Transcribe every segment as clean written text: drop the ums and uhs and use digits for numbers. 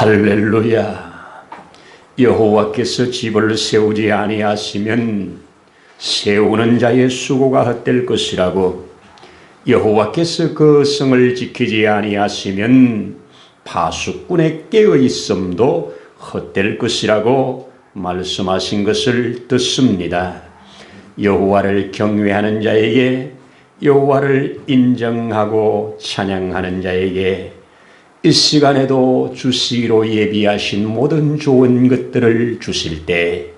할렐루야. 여호와께서 집을 세우지 아니하시면 세우는 자의 수고가 헛될 것이라고, 여호와께서 그 성을 지키지 아니하시면 파수꾼의 깨어 있음도 헛될 것이라고 말씀하신 것을 듣습니다. 여호와를 경외하는 자에게, 여호와를 인정하고 찬양하는 자에게 이 시간에도 주시기로 예비하신 모든 좋은 것들을 주실 때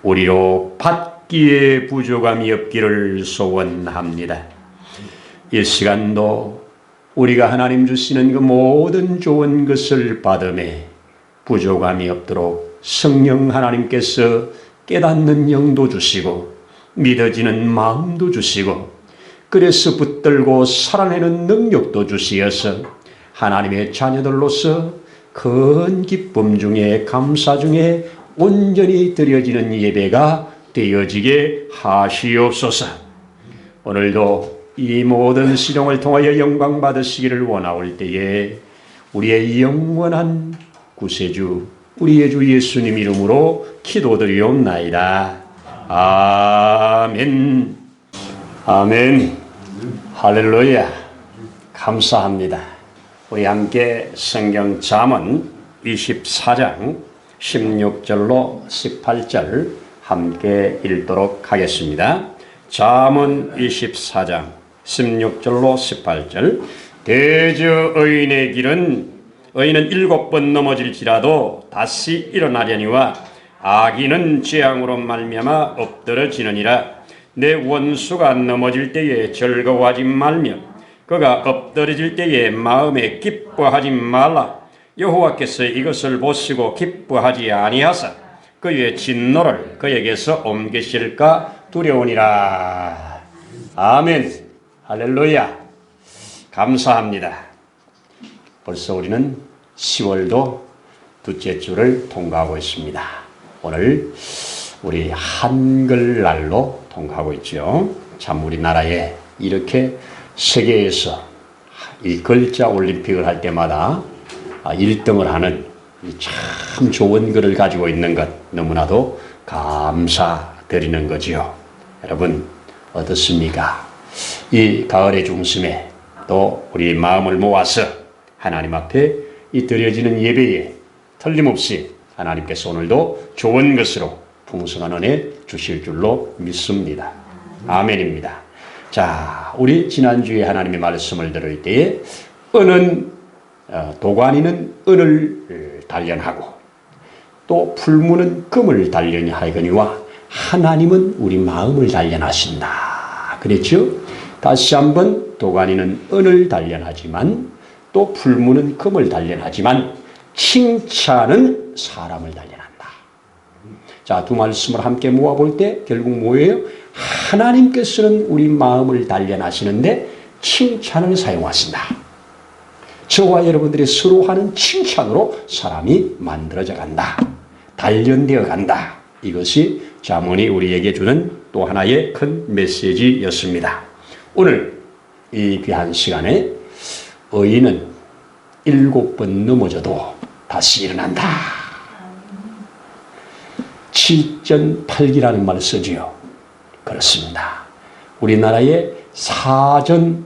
우리로 받기에 부족함이 없기를 소원합니다. 이 시간도 우리가 하나님 주시는 그 모든 좋은 것을 받음에 부족함이 없도록 성령 하나님께서 깨닫는 영도 주시고 믿어지는 마음도 주시고, 그래서 붙들고 살아내는 능력도 주시어서 하나님의 자녀들로서 큰 기쁨 중에, 감사 중에 온전히 드려지는 예배가 되어지게 하시옵소서. 오늘도 이 모든 시종을 통하여 영광 받으시기를 원하올 때에 우리의 영원한 구세주, 우리의 주 예수님 이름으로 기도드리옵나이다. 아멘. 아멘. 할렐루야. 감사합니다. 우리 함께 성경 잠언 24장 16절로 18절 함께 읽도록 하겠습니다. 잠언 24장 16절로 18절. 대저 의인의 길은, 의인은 7번 넘어질지라도 다시 일어나려니와 악인은 재앙으로 말미암아 엎드러지느니라. 내 원수가 넘어질 때에 즐거워하지 말며 그가 엎드러질 때에 마음에 기뻐하지 말라. 여호와께서 이것을 보시고 기뻐하지 아니하사 그의 진노를 그에게서 옮기실까 두려우니라. 아멘. 할렐루야. 감사합니다. 벌써 우리는 10월도 둘째 주를 통과하고 있습니다. 오늘 우리 한글날로 통과하고 있죠. 참 우리나라에 이렇게 세계에서 이 글자 올림픽을 할 때마다 1등을 하는 참 좋은 글을 가지고 있는 것, 너무나도 감사드리는 거지요. 여러분 어떻습니까? 이 가을의 중심에 또 우리 마음을 모아서 하나님 앞에 이 드려지는 예배에 틀림없이 하나님께서 오늘도 좋은 것으로 풍성한 은혜 주실 줄로 믿습니다. 아멘입니다. 자, 우리 지난주에 하나님의 말씀을 들을 때에 도가니는 은을 단련하고 또 풀무는 금을 단련하거니와 하나님은 우리 마음을 단련하신다 그랬죠? 다시 한번, 도가니는 은을 단련하지만 또 풀무는 금을 단련하지만 칭찬은 사람을 단련한다. 자, 두 말씀을 함께 모아볼 때 결국 뭐예요? 하나님께서는 우리 마음을 단련하시는데 칭찬을 사용하신다. 저와 여러분들이 서로 하는 칭찬으로 사람이 만들어져 간다. 단련되어 간다. 이것이 잠언이 우리에게 주는 또 하나의 큰 메시지였습니다. 오늘 이 귀한 시간에 의인은 7번 넘어져도 다시 일어난다. 7전팔기라는 말을 쓰지요. 그렇습니다. 우리나라의 사전오기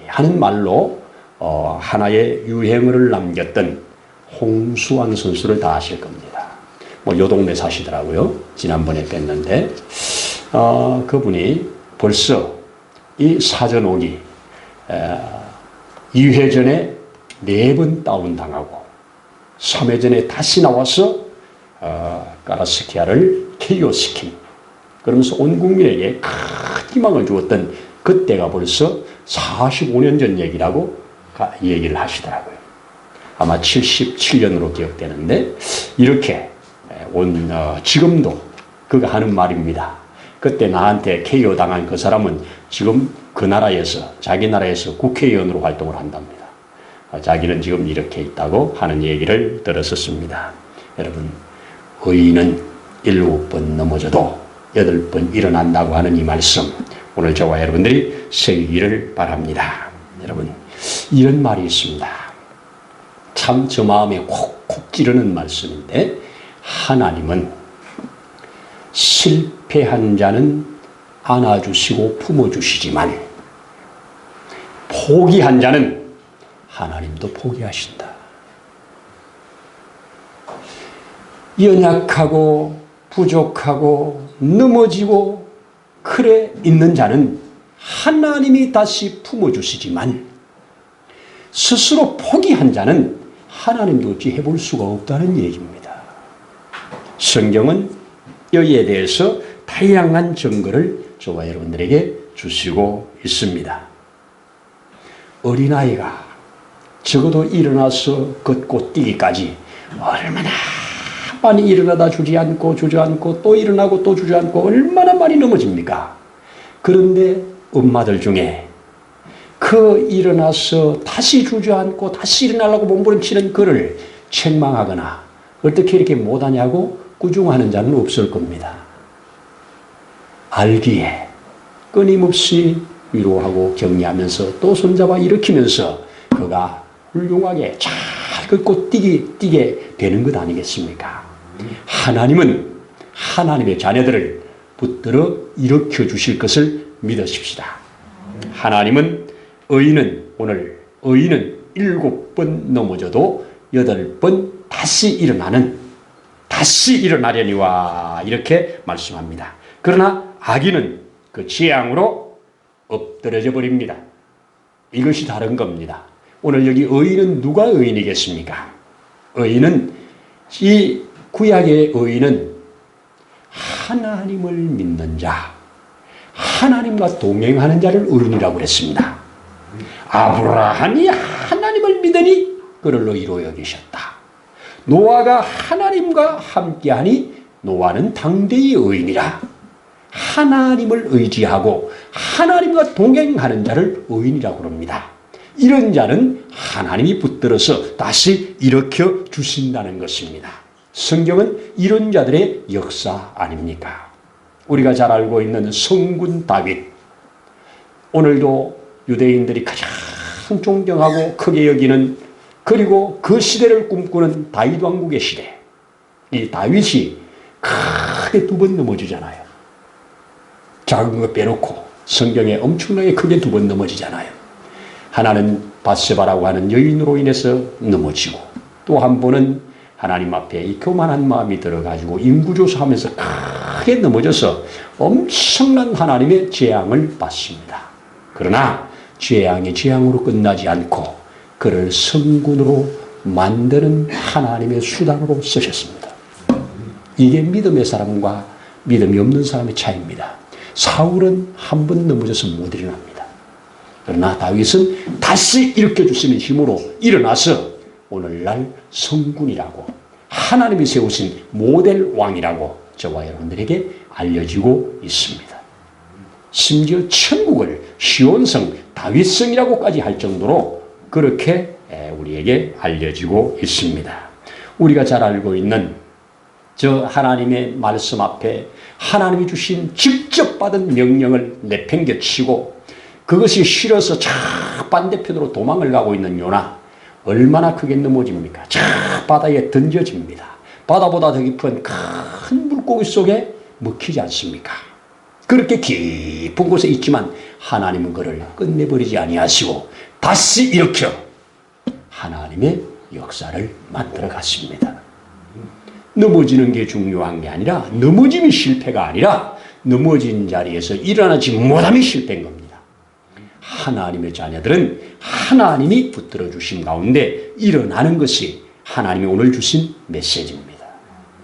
하는 말로 하나의 유행어를 남겼던 홍수환 선수를 다 아실 겁니다. 요 동네 사시더라고요. 지난번에 뵀는데 그분이 벌써 이 사전오기 2회전에 4번 다운당하고 3회전에 다시 나와서 가라스키아를 KO시킨, 그러면서 온 국민에게 큰 희망을 주었던 그때가 벌써 45년 전 얘기라고 얘기를 하시더라고요. 아마 77년으로 기억되는데 이렇게 지금도 그가 하는 말입니다. 그때 나한테 KO 당한 그 사람은 지금 그 나라에서, 자기 나라에서 국회의원으로 활동을 한답니다. 자기는 지금 이렇게 있다고 하는 얘기를 들었었습니다. 여러분, 의인은 7번 넘어져도 8번 일어난다고 하는 이 말씀, 오늘 저와 여러분들이 새기기를 바랍니다. 여러분, 이런 말이 있습니다. 참 저 마음에 콕 찌르는 말씀인데, 하나님은 실패한 자는 안아주시고 품어주시지만 포기한 자는 하나님도 포기하신다. 연약하고 부족하고 넘어지고 그래 있는 자는 하나님이 다시 품어주시지만 스스로 포기한 자는 하나님도 어찌 해볼 수가 없다는 얘기입니다. 성경은 여기에 대해서 다양한 증거를 저와 여러분들에게 주시고 있습니다. 어린아이가 적어도 일어나서 걷고 뛰기까지 얼마나 많이 일어나다 주저앉고 또 일어나고 또 주저앉고 얼마나 많이 넘어집니까? 그런데 엄마들 중에 그 일어나서 다시 주저앉고 다시 일어나려고 몸부림치는 그를 책망하거나 어떻게 이렇게 못하냐고 꾸중하는 자는 없을 겁니다. 알기에 끊임없이 위로하고 격려하면서 또 손잡아 일으키면서 그가 훌륭하게 잘 걷고 뛰게 되는 것 아니겠습니까? 하나님은 하나님의 자녀들을 붙들어 일으켜 주실 것을 믿으십시다. 하나님은 오늘 의인은 7번 넘어져도 8번 다시 일어나려니와 이렇게 말씀합니다. 그러나 악인은 그 재앙으로 엎드려져 버립니다. 이것이 다른 겁니다. 오늘 여기 의인은 누가 의인이겠습니까? 이 구약의 의인은 하나님을 믿는 자, 하나님과 동행하는 자를 의인이라고 그랬습니다. 아브라함이 하나님을 믿으니 그를 의로 여기셨다. 노아가 하나님과 함께하니 노아는 당대의 의인이라. 하나님을 의지하고 하나님과 동행하는 자를 의인이라고 합니다. 이런 자는 하나님이 붙들어서 다시 일으켜 주신다는 것입니다. 성경은 이런 자들의 역사 아닙니까? 우리가 잘 알고 있는 성군 다윗, 오늘도 유대인들이 가장 존경하고 크게 여기는, 그리고 그 시대를 꿈꾸는 다윗 왕국의 시대, 이 다윗이 크게 2번 넘어지잖아요. 작은 거 빼놓고 성경에 엄청나게 크게 2번 넘어지잖아요. 하나는 밧세바라고 하는 여인으로 인해서 넘어지고, 또 한 번은 하나님 앞에 이 교만한 마음이 들어가지고 인구조사하면서 크게 넘어져서 엄청난 하나님의 재앙을 받습니다. 그러나 재앙이 재앙으로 끝나지 않고 그를 성군으로 만드는 하나님의 수단으로 쓰셨습니다. 이게 믿음의 사람과 믿음이 없는 사람의 차이입니다. 사울은 한 번 넘어져서 못 일어납니다. 그러나 다윗은 다시 일으켜주시는 힘으로 일어나서 오늘날 성군이라고, 하나님이 세우신 모델 왕이라고 저와 여러분들에게 알려지고 있습니다. 심지어 천국을 시온성, 다윗성이라고까지 할 정도로 그렇게 우리에게 알려지고 있습니다. 우리가 잘 알고 있는 저 하나님의 말씀 앞에 하나님이 주신 직접 받은 명령을 내팽개치고 그것이 싫어서 저 반대편으로 도망을 가고 있는 요나, 얼마나 크게 넘어집니까? 저 바다에 던져집니다. 바다보다 더 깊은 큰 물고기 속에 먹히지 않습니까? 그렇게 깊은 곳에 있지만 하나님은 그를 끝내버리지 아니하시고 다시 일으켜 하나님의 역사를 만들어 갔습니다. 넘어지는 게 중요한 게 아니라, 넘어짐이 실패가 아니라 넘어진 자리에서 일어나지 못함이 실패인 겁니다. 하나님의 자녀들은 하나님이 붙들어 주신 가운데 일어나는 것이 하나님이 오늘 주신 메시지입니다.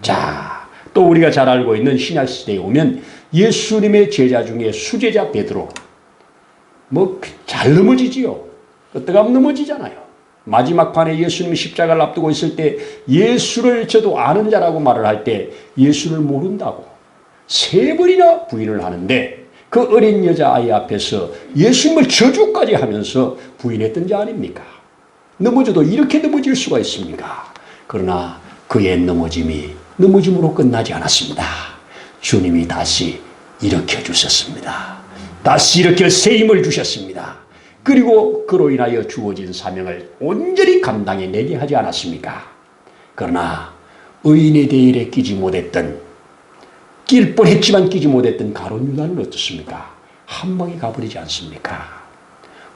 자, 또 우리가 잘 알고 있는 신약 시대에 오면 예수님의 제자 중에 수제자 베드로, 잘 넘어지지요. 어떡하면 넘어지잖아요. 마지막 판에 예수님이 십자가를 앞두고 있을 때 예수를 저도 아는 자라고 말을 할 때 예수를 모른다고 3번이나 부인을 하는데, 그 어린 여자아이 앞에서 예수님을 저주까지 하면서 부인했던 자 아닙니까? 넘어져도 이렇게 넘어질 수가 있습니까? 그러나 그의 넘어짐으로 끝나지 않았습니다. 주님이 다시 일으켜 주셨습니다. 다시 일으켜 새 힘을 주셨습니다. 그리고 그로 인하여 주어진 사명을 온전히 감당해내게 하지 않았습니까? 그러나 의인의 대일에 끼지 못했던, 낄 뻔했지만 끼지 못했던 가룟 유다는 어떻습니까? 한 방에 가버리지 않습니까?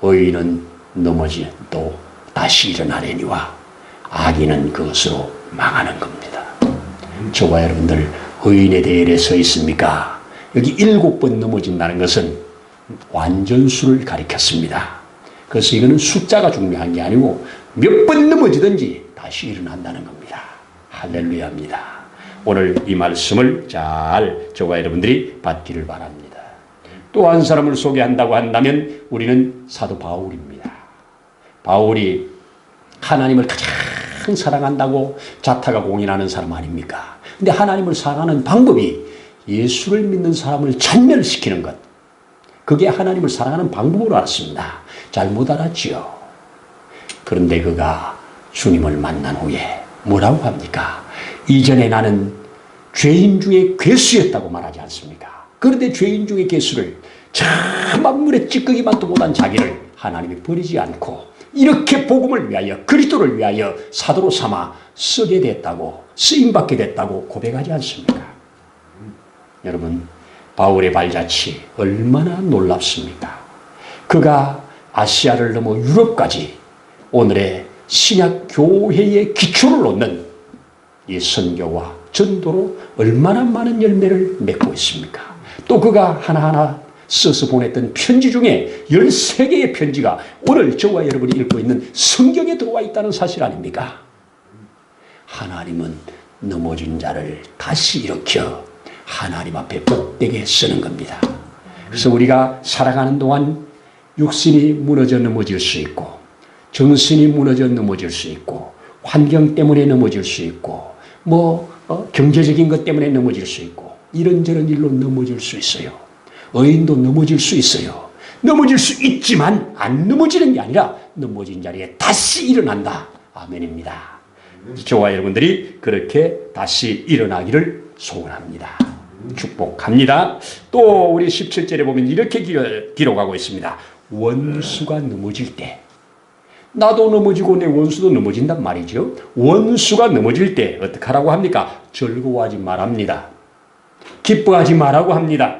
의인은 넘어져도 다시 일어나려니와 악인은 그것으로 망하는 겁니다. 저와 여러분들 의인의 대일에 서 있습니까? 여기 7번 넘어진다는 것은 완전수를 가리켰습니다. 그래서 이거는 숫자가 중요한 게 아니고 몇 번 넘어지든지 다시 일어난다는 겁니다. 할렐루야입니다. 오늘 이 말씀을 잘 저와 여러분들이 받기를 바랍니다. 또 한 사람을 소개한다고 한다면 우리는 사도 바울입니다. 바울이 하나님을 가장 사랑한다고 자타가 공인하는 사람 아닙니까? 근데 하나님을 사랑하는 방법이 예수를 믿는 사람을 전멸시키는 것. 그게 하나님을 사랑하는 방법으로 알았습니다. 잘못 알았지요. 그런데 그가 주님을 만난 후에 뭐라고 합니까? 이전에 나는 죄인 중에 괴수였다고 말하지 않습니까? 그런데 죄인 중에 괴수를 저 만물의 찌꺼기만도 못한 자기를 하나님이 버리지 않고 이렇게 복음을 위하여 그리스도를 위하여 사도로 삼아 쓰게 됐다고, 쓰임받게 됐다고 고백하지 않습니까? 여러분, 바울의 발자취 얼마나 놀랍습니까? 그가 아시아를 넘어 유럽까지 오늘의 신약 교회의 기초를 놓는 이 선교와 전도로 얼마나 많은 열매를 맺고 있습니까? 또 그가 하나하나 써서 보냈던 편지 중에 13개의 편지가 오늘 저와 여러분이 읽고 있는 성경에 들어와 있다는 사실 아닙니까? 하나님은 넘어진 자를 다시 일으켜 하나님 앞에 복되게 쓰는 겁니다. 그래서 우리가 살아가는 동안 육신이 무너져 넘어질 수 있고 정신이 무너져 넘어질 수 있고 환경 때문에 넘어질 수 있고 경제적인 것 때문에 넘어질 수 있고 이런저런 일로 넘어질 수 있어요. 의인도 넘어질 수 있어요. 넘어질 수 있지만 안 넘어지는 게 아니라 넘어진 자리에 다시 일어난다. 아멘입니다. 저와 여러분들이 그렇게 다시 일어나기를 소원합니다. 축복합니다. 또 우리 17절에 보면 이렇게 기록하고 있습니다. 원수가 넘어질 때, 나도 넘어지고 내 원수도 넘어진단 말이죠. 원수가 넘어질 때 어떻게 하라고 합니까? 즐거워하지 말합니다. 기뻐하지 말라고 합니다.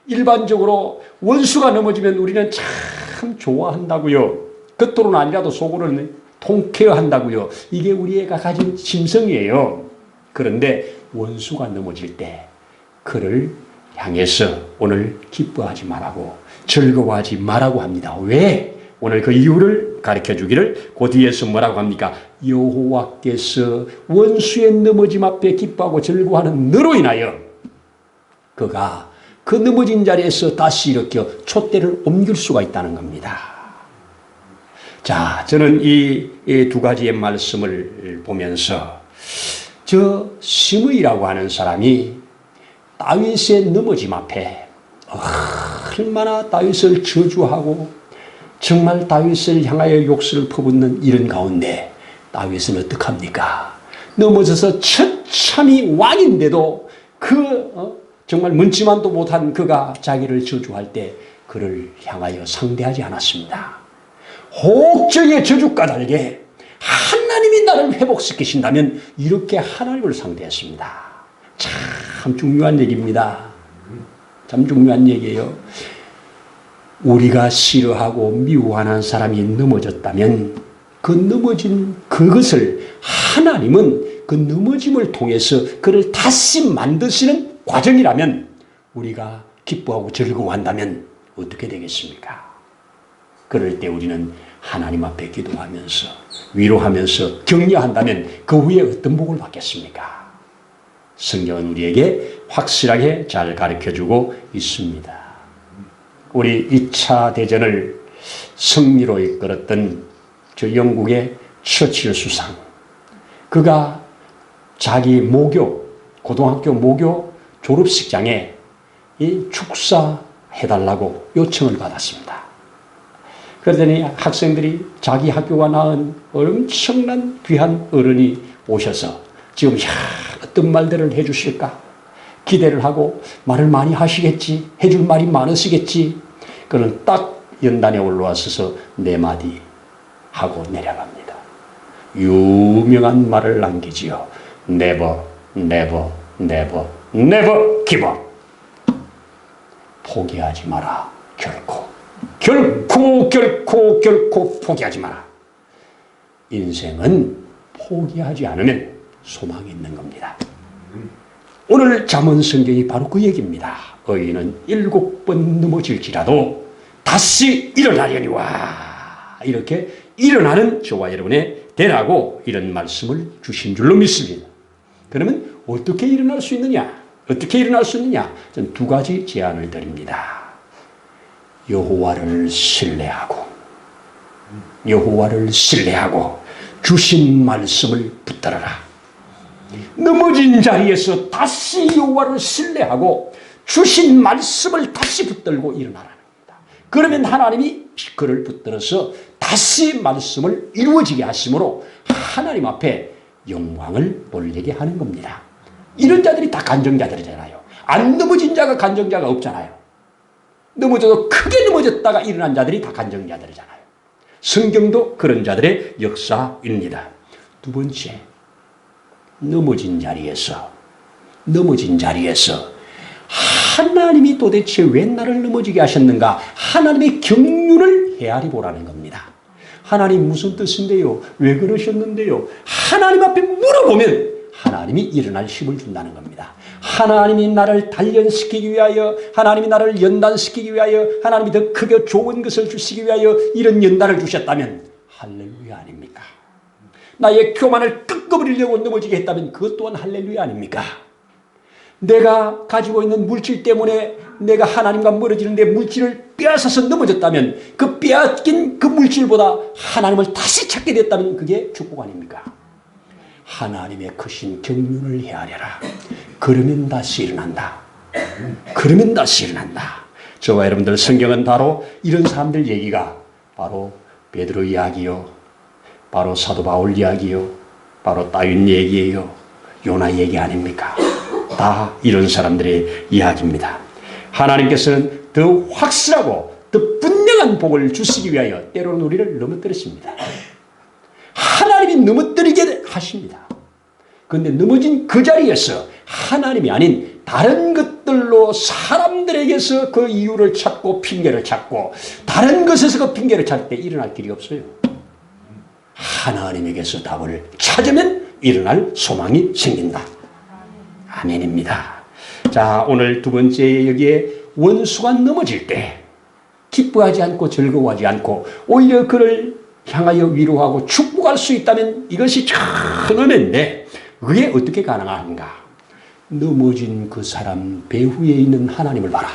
일반적으로 원수가 넘어지면 우리는 참 좋아한다고요. 겉으로는 아니라도 속으로는 통쾌한다고요. 이게 우리가 가진 심성이에요. 그런데 원수가 넘어질 때 그를 향해서 오늘 기뻐하지 말라고, 즐거워하지 말라고 합니다. 왜? 오늘 그 이유를 가르쳐 주기를 그 뒤에서 뭐라고 합니까? 여호와께서 원수의 넘어짐 앞에 기뻐하고 즐거워하는 너로 인하여 그가 그 넘어진 자리에서 다시 일으켜 촛대를 옮길 수가 있다는 겁니다. 자, 저는 이 두 가지의 말씀을 보면서 저 시므이라고 하는 사람이 다윗의 넘어짐 앞에 얼마나 다윗을 저주하고 정말 다윗을 향하여 욕설을 퍼붓는 이런 가운데 다윗은 어떡합니까? 넘어져서 처참히 왕인데도 정말 문지만도 못한 그가 자기를 저주할 때 그를 향하여 상대하지 않았습니다. 혹정의 저주가 달게 하나님이 나를 회복시키신다면 이렇게 하나님을 상대했습니다. 참 중요한 얘기입니다. 참 중요한 얘기예요. 우리가 싫어하고 미워하는 사람이 넘어졌다면 그 넘어진 그것을 하나님은 그 넘어짐을 통해서 그를 다시 만드시는 과정이라면 우리가 기뻐하고 즐거워한다면 어떻게 되겠습니까? 그럴 때 우리는 하나님 앞에 기도하면서 위로하면서 격려한다면 그 후에 어떤 복을 받겠습니까? 성경은 우리에게 확실하게 잘 가르쳐주고 있습니다. 우리 2차 대전을 승리로 이끌었던 저 영국의 처칠 수상, 그가 자기 고등학교 모교 졸업식장에 이 축사해달라고 요청을 받았습니다. 그러더니 학생들이 자기 학교가 낳은 엄청난 귀한 어른이 오셔서 지금 어떤 말들을 해주실까 기대를 하고 말을 많이 하시겠지, 해줄 말이 많으시겠지. 그는 딱 연단에 올라와서서 4마디 하고 내려갑니다. 유명한 말을 남기지요. Never, never, never, never give up. 포기하지 마라. 결코 포기하지 마라. 인생은 포기하지 않으면 소망이 있는 겁니다. 오늘 잠언 성경이 바로 그 얘기입니다. 의인은 7번 넘어질지라도 다시 일어나려니와. 이렇게 일어나는 저와 여러분의 되라고 이런 말씀을 주신 줄로 믿습니다. 그러면 어떻게 일어날 수 있느냐? 어떻게 일어날 수 있느냐? 저는 2가지 제안을 드립니다. 여호와를 신뢰하고 주신 말씀을 붙들어라. 넘어진 자리에서 다시 여호와를 신뢰하고 주신 말씀을 다시 붙들고 일어나라는 겁니다. 그러면 하나님이 그를 붙들어서 다시 말씀을 이루어지게 하심으로 하나님 앞에 영광을 돌리게 하는 겁니다. 이런 자들이 다 간증자들이잖아요. 안 넘어진 자가 간증자가 없잖아요. 넘어져도 크게 넘어졌다가 일어난 자들이 다 간증자들이잖아요. 성경도 그런 자들의 역사입니다. 2번째, 넘어진 자리에서 하나님이 도대체 왜 나를 넘어지게 하셨는가? 하나님의 경륜을 헤아리 보라는 겁니다. 하나님 무슨 뜻인데요? 왜 그러셨는데요? 하나님 앞에 물어보면 하나님이 일어날 힘을 준다는 겁니다. 하나님이 나를 단련시키기 위하여, 하나님이 나를 연단시키기 위하여, 하나님이 더 크게 좋은 것을 주시기 위하여 이런 연단을 주셨다면 할렐루야 아닙니까? 나의 교만을 꺾어버리려고 넘어지게 했다면 그것 또한 할렐루야 아닙니까? 내가 가지고 있는 물질 때문에 내가 하나님과 멀어지는데 물질을 빼앗아서 넘어졌다면 그 빼앗긴 그 물질보다 하나님을 다시 찾게 됐다면 그게 축복 아닙니까? 하나님의 크신 경륜을 헤아려라. 그러면 다시 일어난다. 저와 여러분들 성경은 바로 이런 사람들 얘기가 바로 베드로 이야기요, 바로 사도 바울 이야기요, 바로 따윈 얘기예요, 요나 얘기 아닙니까? 다 이런 사람들의 이야기입니다. 하나님께서는 더 확실하고 더 분명한 복을 주시기 위하여 때로는 우리를 넘어뜨리십니다. 하나님이 넘어뜨리게 하십니다. 그런데 넘어진 그 자리에서 하나님이 아닌 다른 것들로 사람들에게서 그 이유를 찾고 핑계를 찾고 다른 것에서 그 핑계를 찾을 때 일어날 길이 없어요. 하나님에게서 답을 찾으면 일어날 소망이 생긴다. 아멘입니다. 자, 오늘 2번째 여기에 원수가 넘어질 때 기뻐하지 않고 즐거워하지 않고 오히려 그를 향하여 위로하고 축복할 수 있다면 이것이 큰 은혜인데 그게 어떻게 가능한가? 넘어진 그 사람 배후에 있는 하나님을 봐라.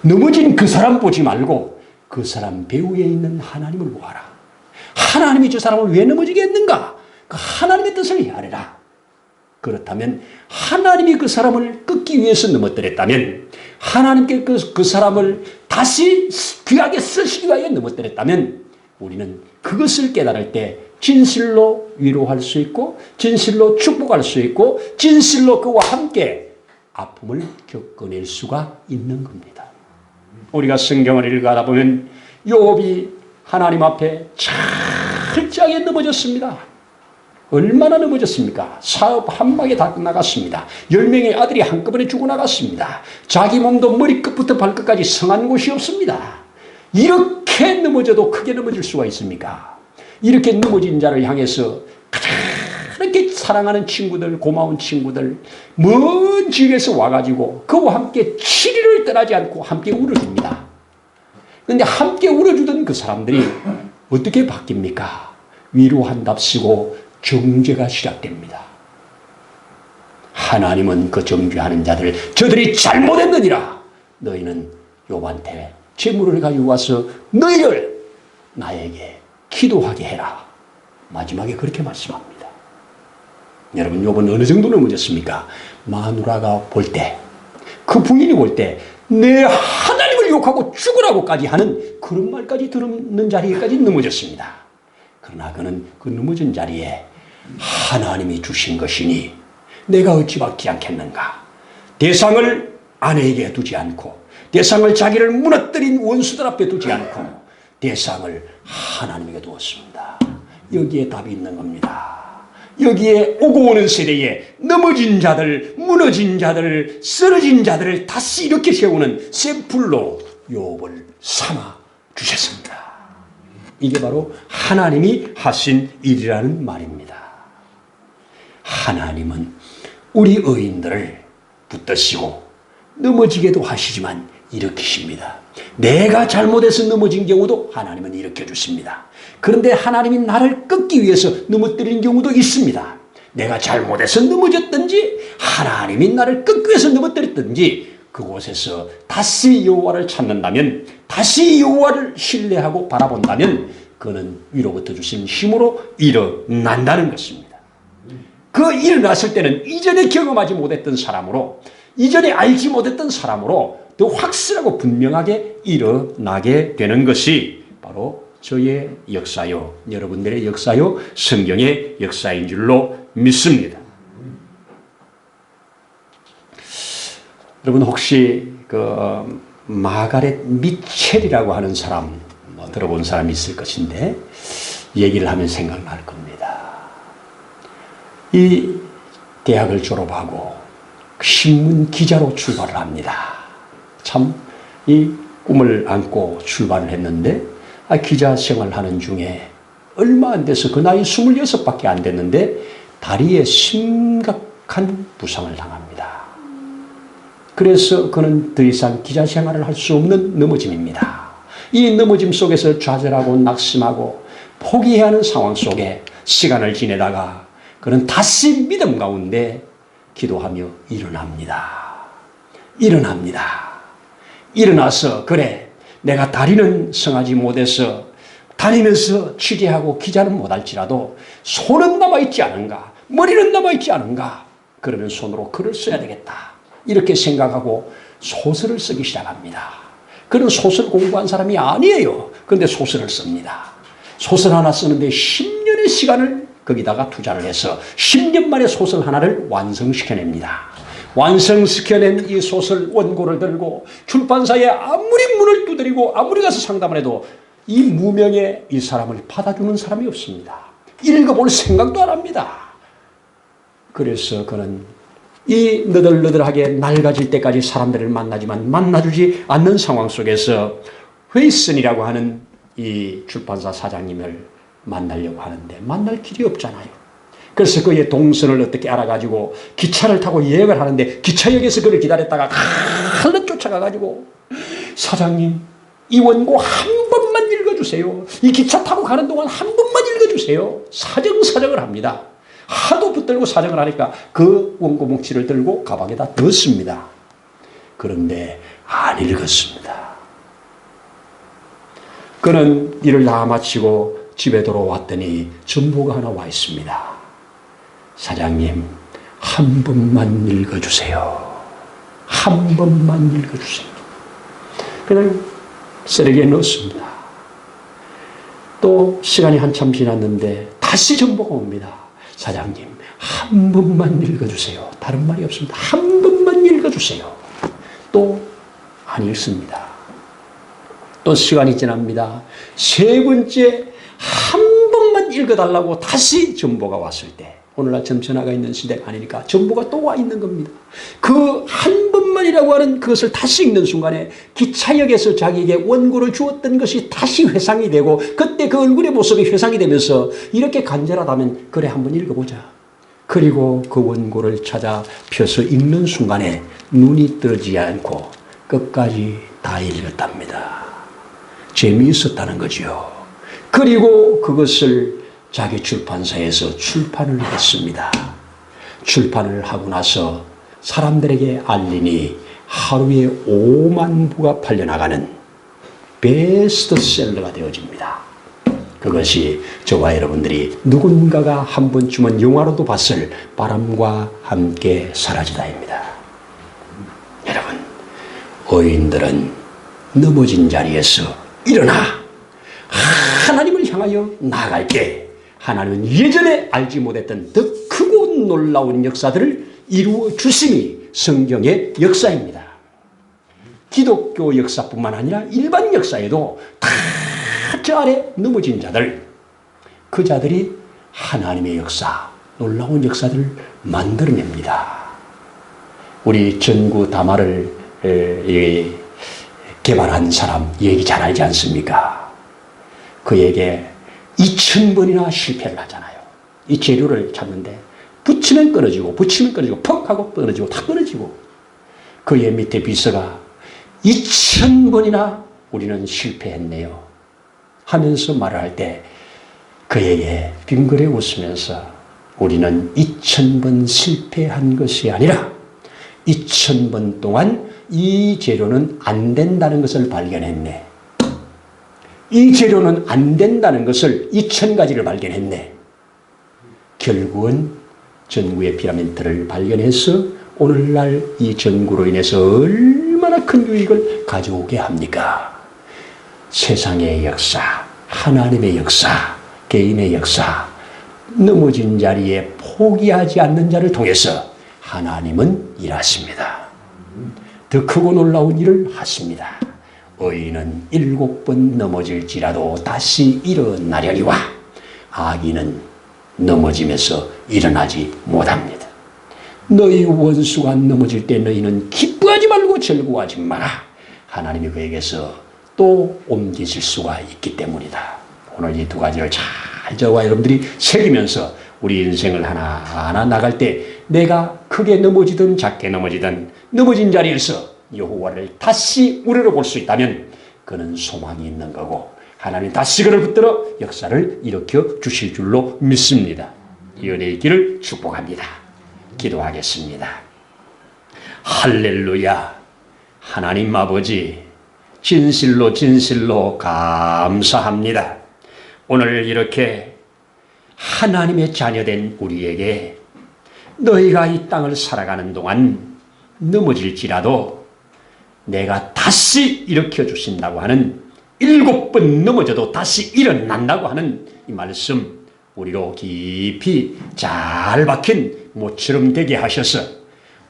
넘어진 그 사람 보지 말고 그 사람 배후에 있는 하나님을 보아라. 하나님이 저 사람을 왜 넘어지게 했는가? 그 하나님의 뜻을 헤아려라. 그렇다면 하나님이 그 사람을 끊기 위해서 넘어뜨렸다면 하나님께 그 사람을 다시 귀하게 쓰시기 위하여 넘어뜨렸다면 우리는 그것을 깨달을 때 진실로 위로할 수 있고 진실로 축복할 수 있고 진실로 그와 함께 아픔을 겪어낼 수가 있는 겁니다. 우리가 성경을 읽어가다 보면 욥이 하나님 앞에 철저하게 넘어졌습니다. 얼마나 넘어졌습니까? 사업 한 방에 다 끝나갔습니다. 10명의 아들이 한꺼번에 죽어나갔습니다. 자기 몸도 머리끝부터 발끝까지 성한 곳이 없습니다. 이렇게 넘어져도 크게 넘어질 수가 있습니까? 이렇게 넘어진 자를 향해서 그렇게 사랑하는 친구들, 고마운 친구들, 먼 지역에서 와가지고 그와 함께 7일을 떠나지 않고 함께 울어줍니다. 그런데 함께 울어주던 그 사람들이 어떻게 바뀝니까? 위로한답시고 정죄가 시작됩니다. 하나님은 그 정죄하는 자들, 저들이 잘못했느니라. 너희는 욥한테 재물을 가지고 와서 너희를 나에게 기도하게 해라. 마지막에 그렇게 말씀합니다. 여러분, 욥은 어느 정도 넘어졌습니까? 마누라가 볼 때, 그 부인이 볼 때 내 하나님을 욕하고 죽으라고까지 하는 그런 말까지 들은 자리에까지 넘어졌습니다. 그러나 그는 그 넘어진 자리에 하나님이 주신 것이니 내가 어찌 받지 않겠는가? 대상을 아내에게 두지 않고 대상을 자기를 무너뜨린 원수들 앞에 두지 않고 대상을 하나님에게 두었습니다. 여기에 답이 있는 겁니다. 여기에 오고 오는 세대에 넘어진 자들, 무너진 자들, 쓰러진 자들을 다시 이렇게 세우는 샘플로 욥을 삼아 주셨습니다. 이게 바로 하나님이 하신 일이라는 말입니다. 하나님은 우리 의인들을 붙드시고 넘어지게도 하시지만 일으키십니다. 내가 잘못해서 넘어진 경우도 하나님은 일으켜주십니다. 그런데 하나님이 나를 끊기 위해서 넘어뜨리는 경우도 있습니다. 내가 잘못해서 넘어졌든지 하나님이 나를 끊기 위해서 넘어뜨렸든지 그곳에서 다시 여호와를 찾는다면, 다시 여호와를 신뢰하고 바라본다면 그는 위로부터 주신 힘으로 일어난다는 것입니다. 그 일어났을 때는 이전에 경험하지 못했던 사람으로, 이전에 알지 못했던 사람으로 더 확실하고 분명하게 일어나게 되는 것이 바로 저의 역사요, 여러분들의 역사요, 성경의 역사인 줄로 믿습니다. 여러분 혹시 그 마가렛 미첼이라고 하는 사람 들어본 사람이 있을 것인데 얘기를 하면 생각날 겁니다. 이 대학을 졸업하고 신문 기자로 출발을 합니다. 참 이 꿈을 안고 출발을 했는데 기자 생활하는 중에 얼마 안 돼서 그 나이 26밖에 안 됐는데 다리에 심각한 부상을 당합니다. 그래서 그는 더 이상 기자 생활을 할 수 없는 넘어짐입니다. 이 넘어짐 속에서 좌절하고 낙심하고 포기해야 하는 상황 속에 시간을 지내다가 그는 다시 믿음 가운데 기도하며 일어납니다. 일어나서 그래 내가 다리는 성하지 못해서 다니면서 취재하고 기자는 못할지라도 손은 남아있지 않은가, 머리는 남아있지 않은가, 그러면 손으로 글을 써야 되겠다 이렇게 생각하고 소설을 쓰기 시작합니다. 그는 소설 공부한 사람이 아니에요. 그런데 소설을 씁니다. 소설 하나 쓰는데 10년의 시간을 거기다가 투자를 해서 10년 만에 소설 하나를 완성시켜냅니다. 완성시켜낸 이 소설 원고를 들고 출판사에 아무리 문을 두드리고 아무리 가서 상담을 해도 이 무명의 이 사람을 받아주는 사람이 없습니다. 읽어볼 생각도 안 합니다. 그래서 그는 이 너덜너덜하게 낡아질 때까지 사람들을 만나지만 만나주지 않는 상황 속에서 회이슨이라고 하는 이 출판사 사장님을 만나려고 하는데 만날 길이 없잖아요. 그래서 그의 동선을 어떻게 알아가지고 기차를 타고 여행을 하는데 기차역에서 그를 기다렸다가 얼른 쫓아가가지고 사장님 이 원고 한 번만 읽어주세요. 이 기차 타고 가는 동안 한 번만 읽어주세요. 사정을 합니다. 하도 붙들고 사정을 하니까 그 원고 뭉치를 들고 가방에다 넣습니다. 그런데 안 읽었습니다. 그는 일을 다 마치고 집에 돌아왔더니 전보가 하나 와 있습니다. 사장님, 한 번만 읽어주세요. 한 번만 읽어주세요. 그냥 쓰레기에 넣었습니다. 또 시간이 한참 지났는데 다시 전보가 옵니다. 사장님, 한 번만 읽어주세요. 다른 말이 없습니다. 한 번만 읽어주세요. 또 안 읽습니다. 또 시간이 지납니다. 세 번째 한 번만 읽어달라고 다시 전보가 왔을 때 오늘날 전화가 있는 시대가 아니니까 전보가 또 와 있는 겁니다. 그 한 번만이라고 하는 그것을 다시 읽는 순간에 기차역에서 자기에게 원고를 주었던 것이 다시 회상이 되고 그때 그 얼굴의 모습이 회상이 되면서 이렇게 간절하다면 그래 한번 읽어보자. 그리고 그 원고를 찾아 펴서 읽는 순간에 눈이 뜨지 않고 끝까지 다 읽었답니다. 재미있었다는 거죠. 그리고 그것을 자기 출판사에서 출판을 했습니다. 출판을 하고 나서 사람들에게 알리니 하루에 5만 부가 팔려나가는 베스트셀러가 되어집니다. 그것이 저와 여러분들이 누군가가 한 번쯤은 영화로도 봤을 바람과 함께 사라지다입니다. 여러분, 의인들은 넘어진 자리에서 일어나 하나님을 향하여 나아갈 때 하나님은 예전에 알지 못했던 더 크고 놀라운 역사들을 이루어 주심이 성경의 역사입니다. 기독교 역사뿐만 아니라 일반 역사에도 다 저 아래 넘어진 자들, 그 자들이 하나님의 역사, 놀라운 역사들을 만들어냅니다. 우리 전구 다마를 개발한 사람 얘기 잘 알지 않습니까? 그에게 2000번이나 실패를 하잖아요. 이 재료를 찾는데 붙이면 끊어지고 붙이면 끊어지고 퍽 하고 끊어지고 다 끊어지고 그의 밑에 비서가 2000번이나 우리는 실패했네요 하면서 말을 할 때 그에게 빙그레 웃으면서 우리는 2000번 실패한 것이 아니라 2000번 동안 이 재료는 안 된다는 것을 발견했네. 이 재료는 안 된다는 것을 2000가지를 발견했네. 결국은 전구의 피라미드를 발견해서 오늘날 이 전구로 인해서 얼마나 큰 유익을 가져오게 합니까? 세상의 역사, 하나님의 역사, 개인의 역사, 넘어진 자리에 포기하지 않는 자를 통해서 하나님은 일하십니다. 더 크고 놀라운 일을 하십니다. 의인은 7번 넘어질지라도 다시 일어나려니와 악인은 넘어지면서 일어나지 못합니다. 너희 원수가 넘어질 때 너희는 기뻐하지 말고 즐거워하지 마라. 하나님이 그에게서 또 옮기실 수가 있기 때문이다. 오늘 이 두 가지를 잘 저와 여러분들이 새기면서 우리 인생을 하나하나 나갈 때 내가 크게 넘어지든 작게 넘어지든 넘어진 자리에서 여호와를 다시 우러러볼 수 있다면 그는 소망이 있는 거고 하나님 다시 그를 붙들어 역사를 일으켜 주실 줄로 믿습니다. 이 은혜의 길을 축복합니다. 기도하겠습니다. 할렐루야. 하나님 아버지 진실로 진실로 감사합니다. 오늘 이렇게 하나님의 자녀된 우리에게 너희가 이 땅을 살아가는 동안 넘어질지라도 내가 다시 일으켜 주신다고 하는 7번 넘어져도 다시 일어난다고 하는 이 말씀 우리로 깊이 잘 박힌 모처럼 되게 하셔서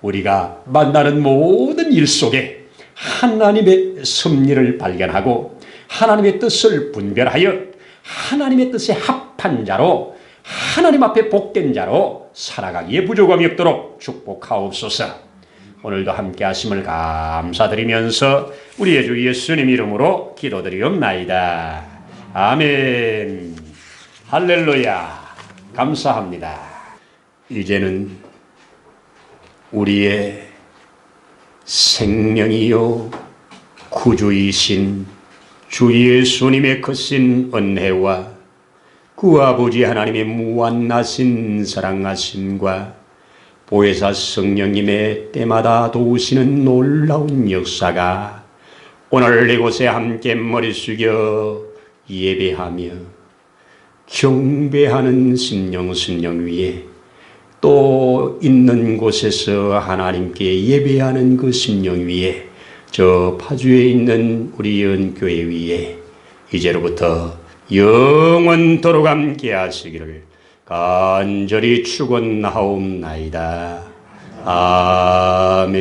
우리가 만나는 모든 일 속에 하나님의 섭리를 발견하고 하나님의 뜻을 분별하여 하나님의 뜻에 합한 자로 하나님 앞에 복된 자로 살아가기에 부족함이 없도록 축복하옵소서. 오늘도 함께 하심을 감사드리면서 우리의 주 예수님 이름으로 기도드리옵나이다. 아멘. 할렐루야. 감사합니다. 이제는 우리의 생명이요 구주이신 주 예수님의 크신 은혜와 그 아버지 하나님의 무한하신 사랑하심과 보혜사 성령님의 때마다 도우시는 놀라운 역사가 오늘 이곳에 함께 머리 숙여 예배하며 경배하는 심령 위에 또 있는 곳에서 하나님께 예배하는 그 심령 위에 저 파주에 있는 우리 연교회 위에 이제로부터 영원토록 함께 하시기를 간절히 축원하옵나이다. 아멘.